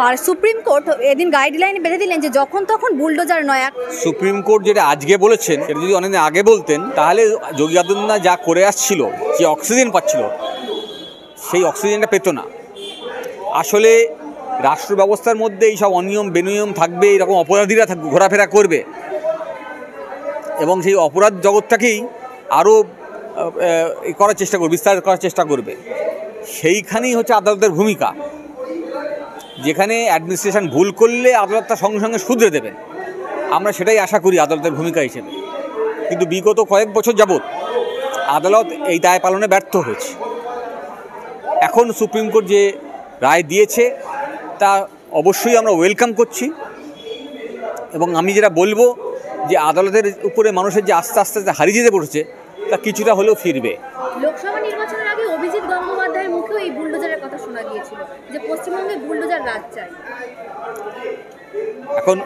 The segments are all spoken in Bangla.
আর সুপ্রিম কোর্ট এদিন গাইডলাইন বেঁধে দিলেন যে যখন তখন বুলডোজার নয়। সুপ্রিম কোর্ট যেটা আজকে বলেছেন সেটা যদি অনেকদিন আগে বলতেন তাহলে যোগী আদিত্যনাথ যা করে আসছিল, যে অক্সিজেন পাচ্ছিল, সেই অক্সিজেনটা পেত না। আসলে রাষ্ট্র ব্যবস্থার মধ্যে এইসব অনিয়ম বেনিয়ম থাকবে, এরকম অপরাধীরা ঘোরাফেরা করবে এবং সেই অপরাধ জগৎটাকেই আরও করার চেষ্টা করবে, বিস্তার করার চেষ্টা করবে। সেইখানেই হচ্ছে আদালতের ভূমিকা, যেখানে অ্যাডমিনিস্ট্রেশন ভুল করলে আদালত তার সঙ্গে সঙ্গে শুধরে দেবেন। আমরা সেটাই আশা করি আদালতের ভূমিকা হিসেবে। কিন্তু বিগত কয়েক বছর যাবৎ আদালত এই দায় পালনে ব্যর্থ হয়েছে। এখন সুপ্রিম কোর্ট যে রায় দিয়েছে তা অবশ্যই আমরা ওয়েলকাম করছি এবং আমি যেটা বলবো যে আদালতের উপরে মানুষের যে আস্তে আস্তে হারিয়ে যেতে বসেছে তা কিছুটা হলেও ফিরবে। লোকসভা নির্বাচনের আগে অভিজিৎ গঙ্গোপাধ্যায়ের মুখেও এই বুলডোজারের কথা শোনা গিয়েছিল যে পশ্চিমবঙ্গে বুলডোজার রাজ চাই। এখন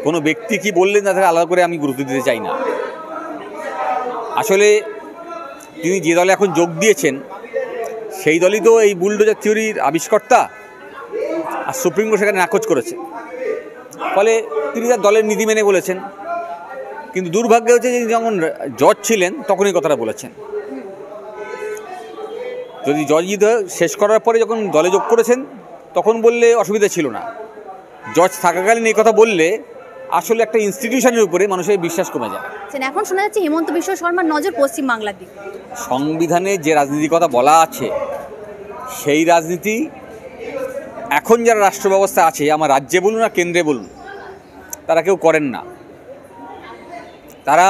কোনো ব্যক্তি কি বললেন তাদের আলাদা করে আমি গুরুত্ব দিতে চাই না। আসলে তিনি যে দলে এখন যোগ দিয়েছেন সেই দলই তো এই বুলডোজার থিওরির আবিষ্কর্তা, আর সুপ্রিম কোর্ট সেখানে নাকচ করেছে। ফলে তিনি তার দলের নীতি মেনে বলেছেন। কিন্তু দুর্ভাগ্য হচ্ছে যে যখন জজ ছিলেন তখনই কথাটা বলেছেন। যদি জজ শেষ করার পরে যখন দলে যোগ করেছেন তখন বললে অসুবিধা ছিল না। জজ থাকাকালীন এই কথা বললে আসলে একটা ইনস্টিটিউশনের উপরে মানুষের বিশ্বাস কমে যায়। এখন শোনা যাচ্ছে হিমন্ত বিশ্ব শর্মার নজর পশ্চিমবাংলার দিকে। সংবিধানে যে রাজনীতির কথা বলা আছে সেই রাজনীতি এখন যারা রাষ্ট্র ব্যবস্থা আছে, আমার রাজ্যে বলুন আর কেন্দ্রে বলুন, তারা কেউ করেন না। তারা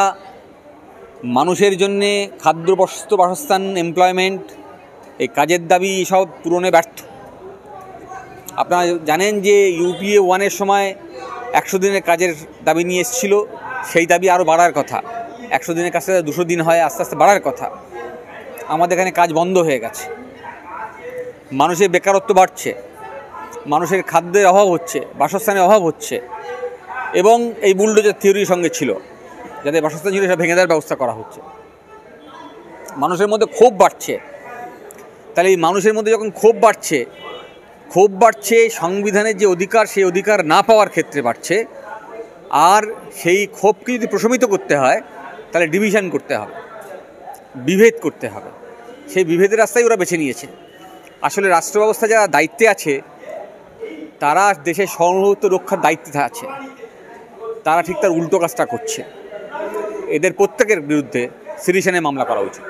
মানুষের জন্যে খাদ্য, বস্ত্র, বাসস্থান, এমপ্লয়মেন্ট, এই কাজের দাবি সব পূরণে ব্যর্থ। আপনারা জানেন যে ইউপিএ 1-এর সময় 100 দিনের কাজের দাবি নিয়ে এসেছিল, সেই দাবি আরও বাড়ার কথা। 100 দিনের কাজটা 200 দিন হয়, আস্তে আস্তে বাড়ার কথা। আমাদের এখানে কাজ বন্ধ হয়ে গেছে, মানুষের বেকারত্ব বাড়ছে, মানুষের খাদ্যের অভাব হচ্ছে, বাসস্থানের অভাব হচ্ছে এবং এই বুলডোজার থিওরির সঙ্গে ছিল যাতে বাসস্থান ছিল সেটা ভেঙে দেওয়ার ব্যবস্থা করা হচ্ছে। মানুষের মধ্যে ক্ষোভ বাড়ছে। তাহলে এই মানুষের মধ্যে যখন ক্ষোভ বাড়ছে সংবিধানের যে অধিকার সেই অধিকার না পাওয়ার ক্ষেত্রে বাড়ছে। আর সেই ক্ষোভকে যদি প্রশমিত করতে হয় তাহলে ডিভিশন করতে হবে, বিভেদ করতে হবে। সেই বিভেদের রাস্তায় ওরা বেছে নিয়েছে। আসলে রাষ্ট্র ব্যবস্থা যারা দায়িত্বে আছে তারা দেশের সার্বভৌমত্ব রক্ষার দায়িত্বে আছে, তারা ঠিক তার উল্টো কাজটা করছে। এদের প্রত্যেকের বিরুদ্ধে সিডিশনে মামলা করা উচিত।